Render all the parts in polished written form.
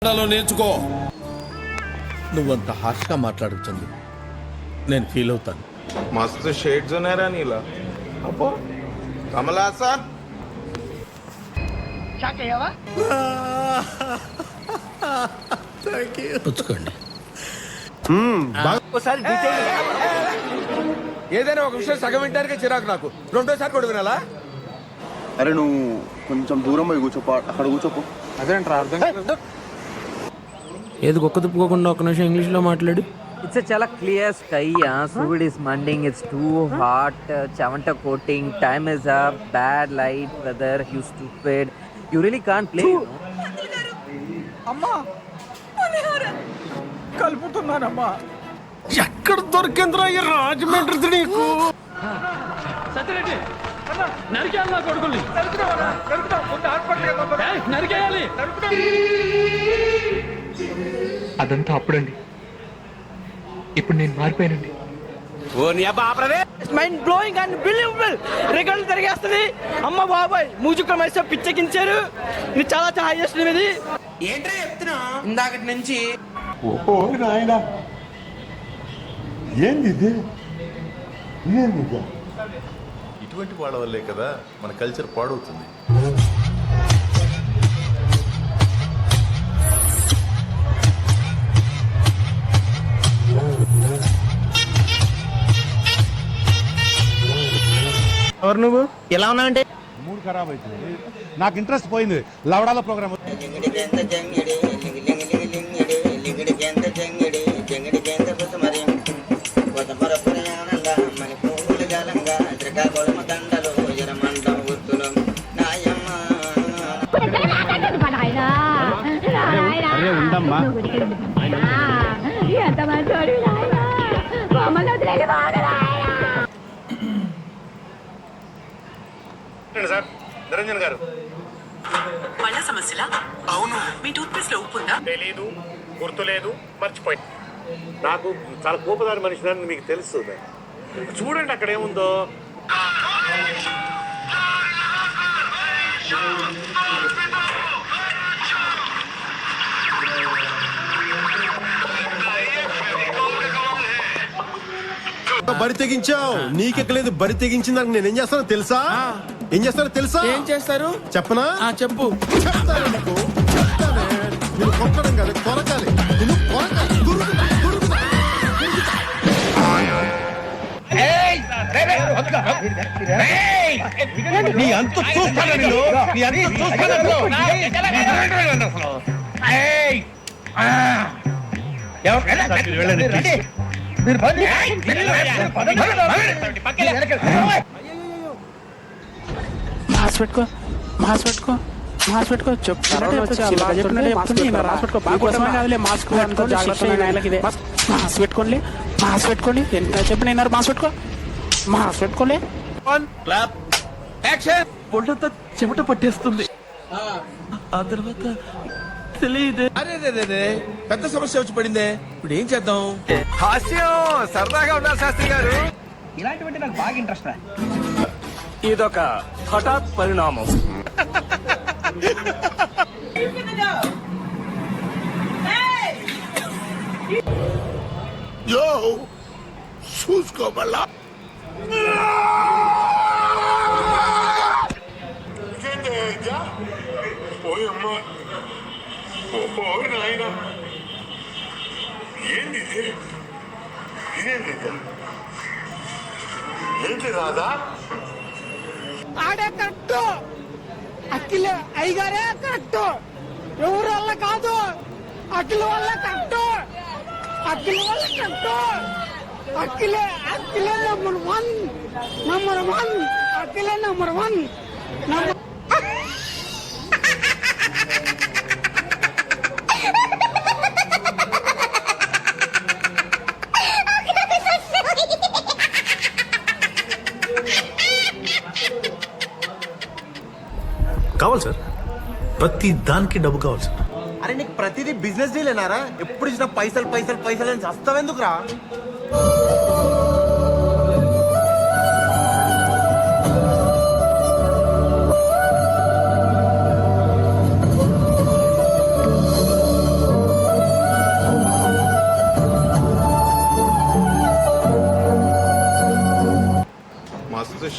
నేర్చుకో. నువ్వంత హార్ష్గా మాట్లాడుతుంది నేను ఫీల్ అవుతాను. मस्त शेड जो नाही राणीला अप्पो कमला असा పుచ్చుకోండి. ఏదైనా ఒక విషయం సగం వింటానికే చిరాకు నాకు. రెండోసారి కూడా వినాలా? అరే నువ్వు కొంచెం దూరం పోయి కూర్చోపో, అక్కడ కూర్చోపో. అదేంట్రా అర్థం ఏది గొక్క తిప్పుకోకుండా ఒక నిమిషం ఇంగ్లీష్లో మాట్లాడు. It's a chala clear sky. Fluid is mending. It's too hot. Chavanta coating. Time is up. Bad light. Weather. You stupid. You really can't play. అమ్మా కలుపుతున్నానమ్మా. ఎక్కడ దొరికిందిరా ఈ రాజమండ్రి నీకు? అదంతా అప్పుడండి. ఇప్పుడు నేను మారిపోయానండి. Mind blowing unbelievable. రికార్డులు తిరిగేస్తుంది. అమ్మ బాబాయ్ మ్యూజిక్ మైసో పిచ్చెక్కించారు. ఇది చాలా చాలా హైయెస్ట్ ఇది. ఏంట్రా చెప్తున్నా ఇందాకటి నుంచి? ఓ నాయనా ఏంది ఇది? ఇటువంటి వాళ్ళ వల్లే కదా మన కల్చర్ పాడవుతుంది. ఎవరు నువ్వు? ఎలా ఉన్నావంటే మూడు ఖరాబ్ అవుతుంది. నాకు ఇంట్రెస్ట్ పోయింది. లవడాల ప్రోగ్రామ్ ఉండమ్మా. సార్ నిరంజన్ గారు పళ్ళ సమస్యలా? అవును. మీ టూత్ పేస్ట్ లో ఉప్పు ఉందా? తెలీదు, గుర్తులేదు, మర్చిపోయి. నాకు చాలా కోపదారి మనిషి మీకు తెలుస్తుంది. చూడండి అక్కడ ఏముందో. బరి తెగించావు. నీకెక్కలేదు. బరి తెగించిందానికి నేనేం చేస్తానో తెలుసా? ఏం చేస్తానో తెలుసా? ఏం చేస్తారు చెప్పనా? చెప్పు. చెప్తాను నీకు. చెప్తానే. నిన్ను కొట్టడం కాదు, కొరకాలి. నిన్ను కొరకాలి. దురుకుతా, దురుకుతా. నీ అంత చూస్తాను నేను. నీ అంత చూస్తాను. మాస్ పెట్టుకో, మాస్ పెట్టుకో, మాస్ పెట్టుకో. మాస్ పెట్టుకోండి, మాస్ పెట్టుకోండి. ఎంత చెప్పిన మాస్ పెట్టుకో, మాస్ పెట్టుకోలే. ఒళ్ళంతా చెమట పట్టేస్తుంది. ఆ తర్వాత తెలియదే. అరే పెద్ద సమస్య వచ్చి పడిందే. ఇప్పుడు ఏం చేద్దాం? హాస్యం సరదాగా ఉన్నారు శాస్త్రి గారు. ఇలాంటివంటే నాకు బాగా ఇంట్రెస్ట్ రా. ఇదొక హఠాత్ పరిణామం. చూసుకోమల్లా ఏంటి రాదా? ఆడే కరెక్ట్. అఖిల అయ్యగారే కరెక్ట్. ఎవరు వల్ల కాదు. అఖిల వల్ల కరెక్ట్. అఖిల వల్ల కరెక్ట్. అఖిలే అఖిలే నంబర్ వన్. Number one. అఖిలే నంబర్ వన్. కావాలి సార్. ప్రతి దానికి డబ్బు కావాలి సార్. అరే నీకు ప్రతిదీ బిజినెస్ డీలేనారా? ఎప్పుడు ఇచ్చిన పైసలు పైసలు పైసలు అని చస్తావెందుకురా?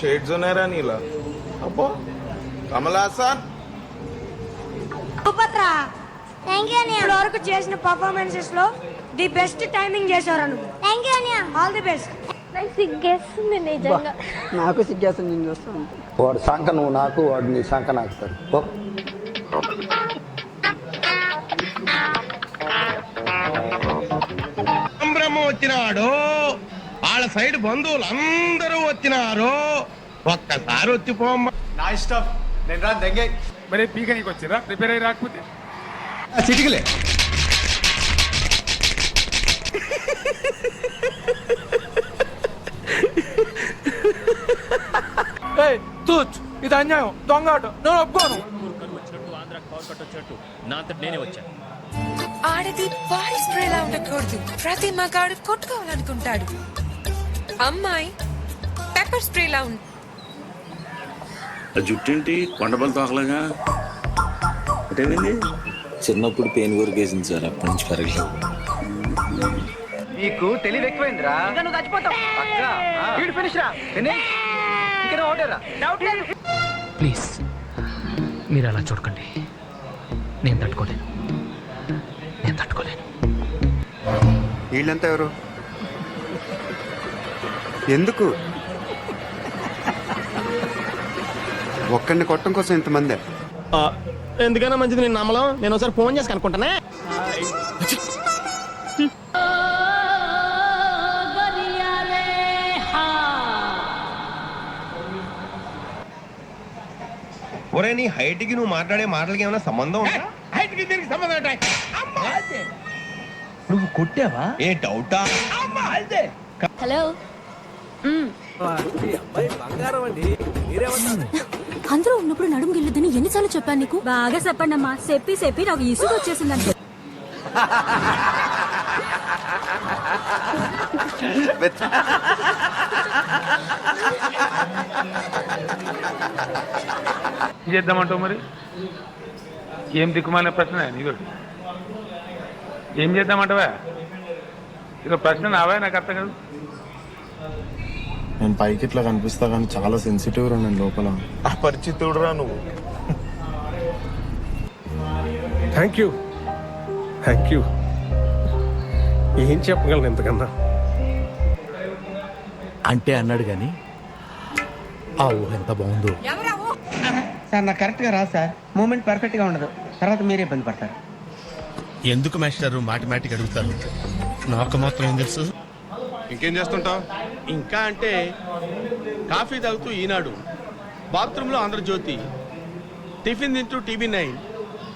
షేడ్స్ ఉన్నారా నీలా అబ్బో కమల్ హాసన్ ఇప్పటి వరకు చేసిన పర్ఫార్మెన్సెస్ లో ది బెస్ట్ టైమింగ్ చేశారు నువ్వు. థ్యాంక్ యూ అనియా, ఆల్ ది బెస్ట్. సిగ్గేస్తుంది నిజంగా. నాకు సిగ్గేస్తుంది నేను చూస్తాను. వాడు సంక నువ్వు నాకు, వాడు నీ సంక నాకు సార్. సంభ్రమం వచ్చినాడు, వాళ్ళ సైడ్ బంధువులు అందరూ వచ్చినారు, ఒక్కసారి వచ్చిపోమ్మ. నా ఇష్టం, నేను రా దెంగే. మరి పీక నీకు వచ్చిరా ప్రిపేర్ అయ్యి రాకపోతే చిటికలే తూచ్ ఇది అన్యాయం, దొంగ ఆట, నేను ఒప్పుకోను. ఆడది బాడీ స్ప్రేలా ఉండకూడదు. ప్రతి మగాడు కొట్టుకోవాలనుకుంటాడు. అమ్మాయి పెప్పర్ స్ప్రేలా ఉంది. జుట్టేంటి కొండబల్ తోకలాగా అంటే చిన్నప్పుడు పెయిన్ కొరికేసింది సార్, అప్పటి నుంచి పెరగలేదు. నీకు తెలివి ఎక్కువైందిరా. నువ్వు చచ్చిపోతావు. ఫినిష్ రా, ఫినిష్. ఇంకా ఓటేరా. ప్లీజ్ మీరు అలా చూడకండి. నేను తట్టుకోలేను. వీళ్ళంతా ఎవరు? ఎందుకు ఒక్కడిని కొట్టడం కోసం ఇంతమంది? ఎందుకైనా మంచిది నేను నమ్మలం. నేను ఒకసారి ఫోన్ చేసి కనుక్కుంటానే. ఒరే నీ హైట్ కి నువ్వు మాట్లాడే మాటలకి ఏమైనా సంబంధం ఉందా? హైట్ కి దీనికి సంబంధం ఉంటాయి. నువ్వు కొట్టావా? ఏ డౌటా? హలో. అందరూ ఉన్నప్పుడు నడుము గిల్లుద్దని ఎన్నిసార్లు చెప్పాను నీకు? బాగా చెప్పండి అమ్మా. చెప్పి నాకు ఇసుగు వచ్చేసిందంటే. ఏం చేద్దామంటావు మరి? ఏం దిక్కుమాలిన ప్రశ్న నీకు? ఏం చేద్దామంటావా? ఇక ప్రశ్న నావా, నాకు అర్థం కాదు. నేను పైకి ఇట్లా కనిపిస్తా కానీ చాలా సెన్సిటివ్ రా నేను లోపల. అపరిచితుడు రా నువ్వు. Thank you. ఏం చెప్పగలను ఎంతకన్నా? అంటే అన్నాడు కానీ ఆ ఊహ ఎంత బాగుందో. సార్ నాకు కరెక్ట్ గా రాదు సార్. మూమెంట్ పర్ఫెక్ట్ గా ఉండదు. తర్వాత మీరే ఇబ్బంది పడతారు. ఎందుకు మాస్టర్ మాటిమాటికి అడుగుతారు? నాకు మాత్రం ఏం తెలుసు. ఇంకేం చేస్తుంటావు? ఇంకా అంటే కాఫీ తాగుతూ ఈనాడు, బాత్రూంలో ఆంధ్రజ్యోతి, టిఫిన్ తింటూ TV9,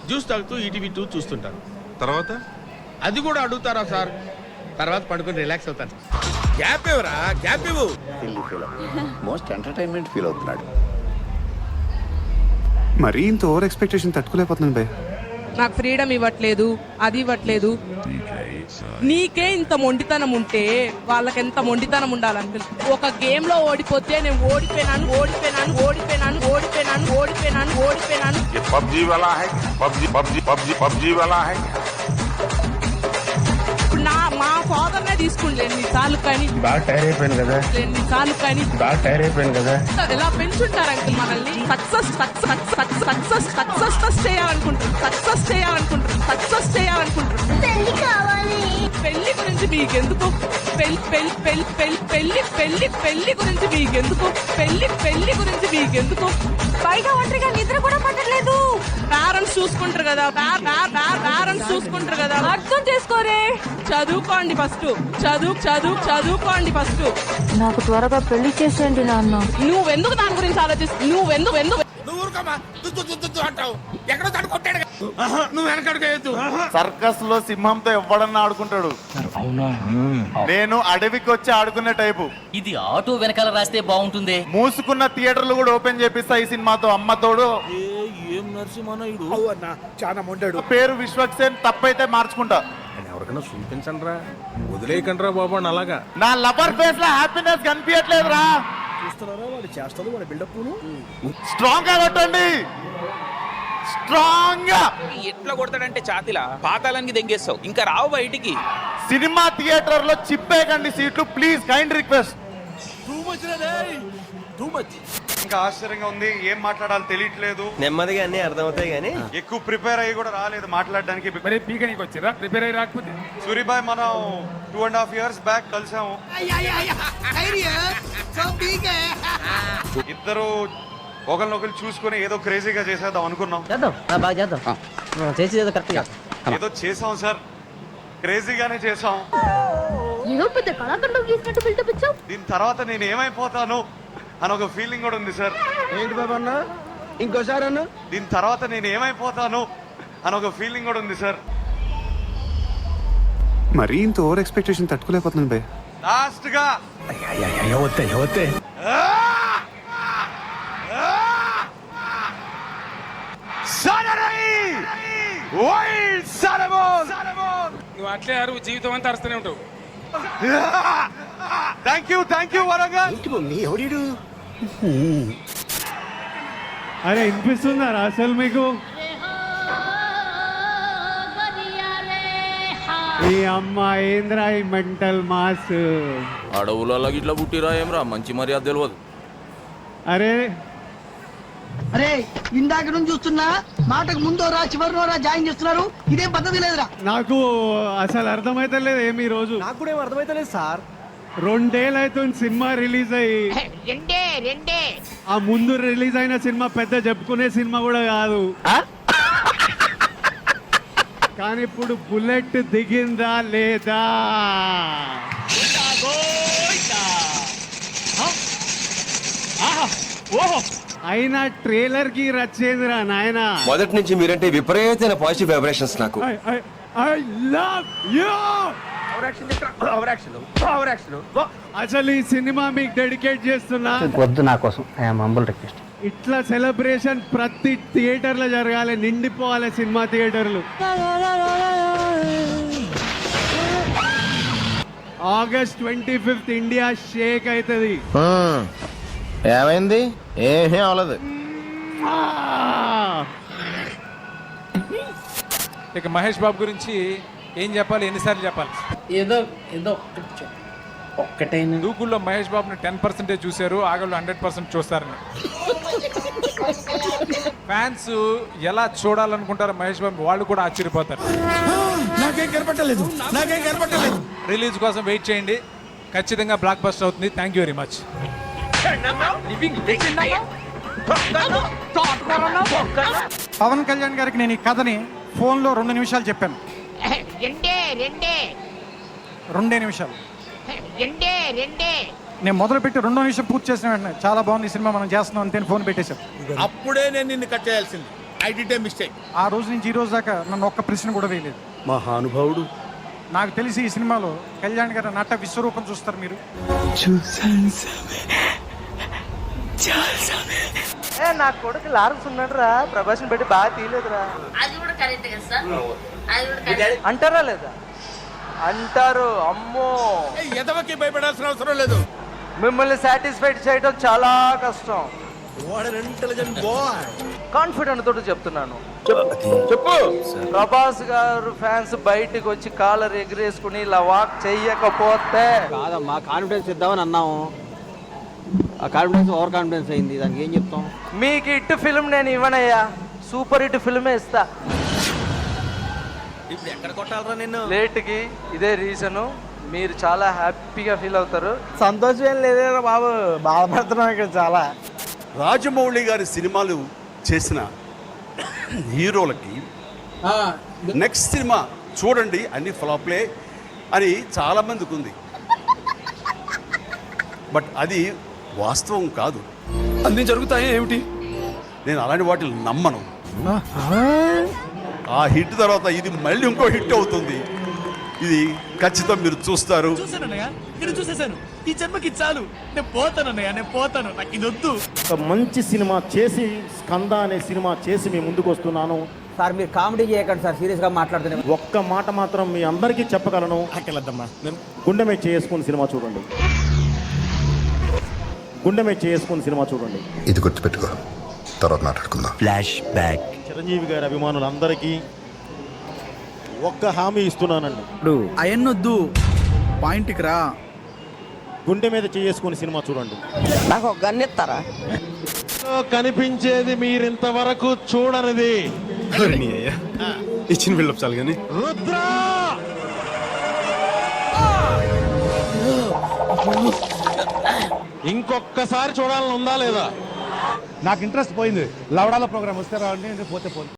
జ్యూస్ తాగుతూ ETV2 చూస్తుంటాను. తర్వాత అది కూడా అడుగుతారా సార్? తర్వాత పడుకొని రిలాక్స్ అవుతాను. గ్యాప్ ఇవ్వరా, గ్యాప్ ఇవ్వు. మోస్ట్ ఎంటర్టైన్మెంట్ ఫీల్ అవుతున్నాడు. మరీ ఇంత ఓవర్ ఎక్స్పెక్టేషన్ తట్టుకోలేకపోతున్నాను భయ్. నాకు ఫ్రీడమ్ ఇవ్వట్లేదు, అది ఇవ్వట్లేదు. నీకే ఇంత మొండితనం ఉంటే వాళ్ళకెంత మొండితనం ఉండాలనిపిస్తుంది. ఒక గేమ్ లో ఓడిపోతే నేను ఓడిపోయినాను. ఇప్పుడు మా ఫాదర్ నే తీసుకుంటే ఎన్నిసార్లు కానీ బాగా టైర్ అయిపోయాను కదా. ఎలా పెంచుంటారు అంకుల్ మనల్ని? సక్సెస్ చేయాలనుకుంటారు. పెళ్లి గురించి మీకెందుకు? పెళ్లి గురించి మీకెందుకు? బయట ఒంటరిగా నిద్ర కూడా పట్టలేదు. పేరెంట్స్ చూసుకుంటారు కదా. అర్థం చేసుకోరే. చదువుకోండి ఫస్ట్. చదువుకోండి ఫస్ట్. నాకు త్వరగా పెళ్లి చేసేయండి నాన్న. నువ్వెందుకు దాని గురించి ఆలోచిస్తావు? నువ్వెందుకు నువ్వు వెనకడుగు. సర్కస్ లో సింహంతో ఎవడన్నా ఆడుకుంటాడు. నేను అడవికి వచ్చి ఆడుకునే టైపు. ఇది ఆటో వెనకాల రాస్తే బాగుంటుంది. మూసుకున్న థియేటర్లు కూడా ఓపెన్ చేపిస్తా ఈ సినిమాతో. అమ్మతోడు ఏం నరసింహనాయుడు చాలా మొండాడు. పేరు విశ్వక్సేన్, తప్పైతే మార్చుకుంటా. ఎవరికైనా చూపించండి రా, వదిలేయకండి రా బాబు. అలాగా నా లవర్ ఫేస్ లో హ్యాపీనెస్ కనిపించట్లేదు రా. స్ట్రాంగ్ గా కొట్టండి, స్ట్రాంగ్ గా. ఎట్లా కొడతాడంటే ఛాతిలా పాతాలనికి దెంగేస్తావు. ఇంకా రావు బయటికి. సినిమా థియేటర్ లో చిప్పేకండి సీట్లు ప్లీజ్. Kind request. ఇంకా ఆశ్చర్యంగా ఉంది, ఏం మాట్లాడాలో తెలియట్లేదు. నెమ్మదిగా అన్ని అర్థమవుతాయి కానీ ఎక్కువ ప్రిపేర్ అయ్యి కూడా రాలేదు మాట్లాడడానికి. మరి పీకనికి వచ్చిరా ప్రిపేర్ అయ్యి రాకపోతే? సూరిబాయ్ మనం 2.5 years బ్యాక్ కలిసాము. ఇద్దరు ఒకరినొకరు చూసుకొని ఏదో క్రేజీగా చేసేద్దాం అనుకున్నాం. బాగా చేద్దాం చేసి కరెక్ట్ ఏదో చేసాం సార్, క్రేజీగానే చేసాం. ఏదో పెద్ద కళాకారులు గీసినట్టు బిల్డప్ ఇచ్చావు. దీని తర్వాత నేను ఏమైపోతాను అని ఒక ఫీలింగ్ కూడా ఉంది సార్. ఏంటి బాబా అన్న ఇంకోసారి అన్న దీని తర్వాత నేను ఏమైపోతాను అని ఒక ఫీలింగ్ కూడా ఉంది సార్. మరీ ఇంత ఓవర్ ఎక్స్పెక్టేషన్ తట్టుకోలేకపోతున్నాను భయ్. లాస్ట్ గా నువ్వు అట్లే అరువు జీవితం అంతా అరుస్తూనే ఉంటావు. Thank you Warangal. అరే వినిపిస్తుందా అసలు మీకు? ఈ అమ్మ ఏంద్రా ఈ మెంటల్ మాస్. అడవులలో ఇట్లా పుట్టిరా ఏమరా, మంచి మర్యాద తెలియదు. అరే అరే ఇందాక నుంచి చూస్తున్నా, మాటకు ముందోరా చివరినోరా జాయిన్ చేస్తున్నారు. ఇదే పద్ధతి లేదురా. నాకు అసలు అర్థమైతలేదు ఏమి ఈ రోజు. నాకు కూడా ఏం అర్థమైతలేదు సార్. 2 ఏళ్ళు అవుతుంది సినిమా రిలీజ్ అయ్యి. రెండే ఆ ముందు రిలీజ్ అయిన సినిమా పెద్ద చెప్పుకునే సినిమా కూడా కాదు. కానీ ఇప్పుడు బుల్లెట్ దిగిందా లేదా? అయినా ట్రైలర్ కి రచ్చేదిరా నాయన. మొదటి నుంచి మీరంటే విపరీతమైన పాజిటివ్ వైబ్రేషన్స్ నాకు. I love you. అసలు ఈ సినిమా మీకు డెడికేట్ చేస్తున్నా. వద్దు నా కోసం, ఐఎమ్ హంబుల్ రిక్వెస్ట్. ఇట్లా సెలబ్రేషన్ ప్రతి థియేటర్ లో జరగాలి, నిండిపోవాలి సినిమా థియేటర్లు. August 25th ఇండియా షేక్ అవుతుంది. ఏమైంది? ఏమీ అవలేదు. ఇక మహేష్ బాబు గురించి ఏం చెప్పాలి, ఎన్నిసార్లు చెప్పాలి? ఏదో ఒక్కటైనా దూకుల్లో మహేష్ బాబుని 10% చూశారు, ఆగళ్ళు 100% చూస్తారని. ఫ్యాన్స్ ఎలా చూడాలనుకుంటారో మహేష్ బాబు వాళ్ళు కూడా ఆశ్చర్యపోతారు. నాకేం కనపట్టలేదు. రిలీజ్ కోసం వెయిట్ చేయండి, ఖచ్చితంగా బ్లాక్ బస్టర్ అవుతుంది. Thank you very much. Pawan Kalyan గారికి నేను ఈ కథని ఫోన్లో 2 నిమిషాలు చెప్పాను. 2 నిమిషాలు నేను మొదలుపెట్టి 2వ నిమిషం పూర్తి చేసిన వెంటనే చాలా బాగుంది ఈ సినిమా, మనం చేస్తున్నాం అంతే ఫోన్ పెట్టేశారు. అప్పుడే నేను నిన్ను కట్ చేయాల్సింది. I did a mistake. ఆ రోజు నుంచి ఈ రోజు దాకా నన్ను ఒక్క ప్రశ్న కూడా వేయలేదు. మహానుభావుడు. నాకు తెలిసి ఈ సినిమాలో కళ్యాణ్ గారి నట విశ్వరూపం చూస్తారు మీరు. నా కొడుకు లారన్స్ ఉన్నాడు రా, ప్రభాస్ని పెట్టి బాగా తీయలేదురా. అంటారా లేదా? అంటారు. అమ్మో, ఎదవకి భయపడాల్సిన అవసరం లేదు. మిమ్మల్ని సాటిస్ఫైడ్ చేయడం చాలా కష్టం. కాన్ఫిడెంట్ తోటి చెప్తున్నాను. చెప్పు. ప్రభాస్ గారు ఫ్యాన్స్ బయటికి వచ్చి కాలర్ ఎగిరేసుకుని ఇలా వాక్ చెయ్యకపోతే కాదమ్మా, కాన్ఫిడెన్స్ ఇద్దామని అన్నాము, ఆ కాన్ఫిడెన్స్ ఓవర్ కాన్ఫిడెన్స్ అయింది. దానికి ఏం చెప్తాం? మీకు హిట్ ఫిల్మ్ నేను ఇవ్వనయ్యా, సూపర్ హిట్ ఫిల్మే ఇస్తా. ఇప్పుడు ఎక్కడ కొట్టాలరా నిన్ను? లేట్కి ఇదే రీజను. మీరు చాలా హ్యాపీగా ఫీల్ అవుతారు. సంతోషం ఏం లేదేరా బాబు, బాధపడుతున్నాం ఇక్కడ చాలా. రాజమౌళి గారి సినిమాలు చేసిన హీరోలకి నెక్స్ట్ సినిమా చూడండి అన్ని ఫ్లాప్లే అని చాలా మందికి ఉంది. బట్ అది వాస్తవం కాదు. అన్నీ జరుగుతాయి ఏమిటి? నేను అలాంటి వాటిని నమ్మను. ఆ హిట్ తర్వాత ఇది మళ్ళీ ఇంకో హిట్ అవుతుంది. ఇది ఖచ్చితంగా మీరు చూస్తారు. చూసేసాను, ఈ జన్మకి చాలు, నేను పోతానన్నయ్య, నేను పోతాను, నాకు ఇది వద్దు. ఒక మంచి సినిమా చేసి, స్కంద అనే సినిమా చేసి మీ ముందుకు వస్తున్నాను. సార్ మీరు కామెడీ చేయకండి సార్, సీరియస్గా మాట్లాడుతున్నాను. ఒక్క మాట మాత్రం మీ అందరికీ చెప్పగలను. గుండె మీద చేసుకుని సినిమా చూడండి. గుండె మీద చేసుకుని సినిమా చూడండి. ఇది గుర్తుపెట్టుకో, తర్వాత మాట్లాడుకుందాం. Flash back. చిరంజీవి గారి అభిమానులందరికీ ఒక్క హామీ ఇస్తున్నానండి. ఇప్పుడు అయన్నొద్దు, పాయింట్కి రా. గుండె మీద చేసుకుని సినిమా చూడండి. నాకు ఒక గన్ ఇస్తారా? కనిపించేది మీరింతవరకు చూడనిది. ఇచ్చిన బిల్డప్ చాలు కానీ రుద్ర ఇంకొక్కసారి చూడాలని ఉందా లేదా? నాకు ఇంట్రెస్ట్ పోయింది. లవడాల ప్రోగ్రామ్ వస్తే రావండి, పోతే పోతే.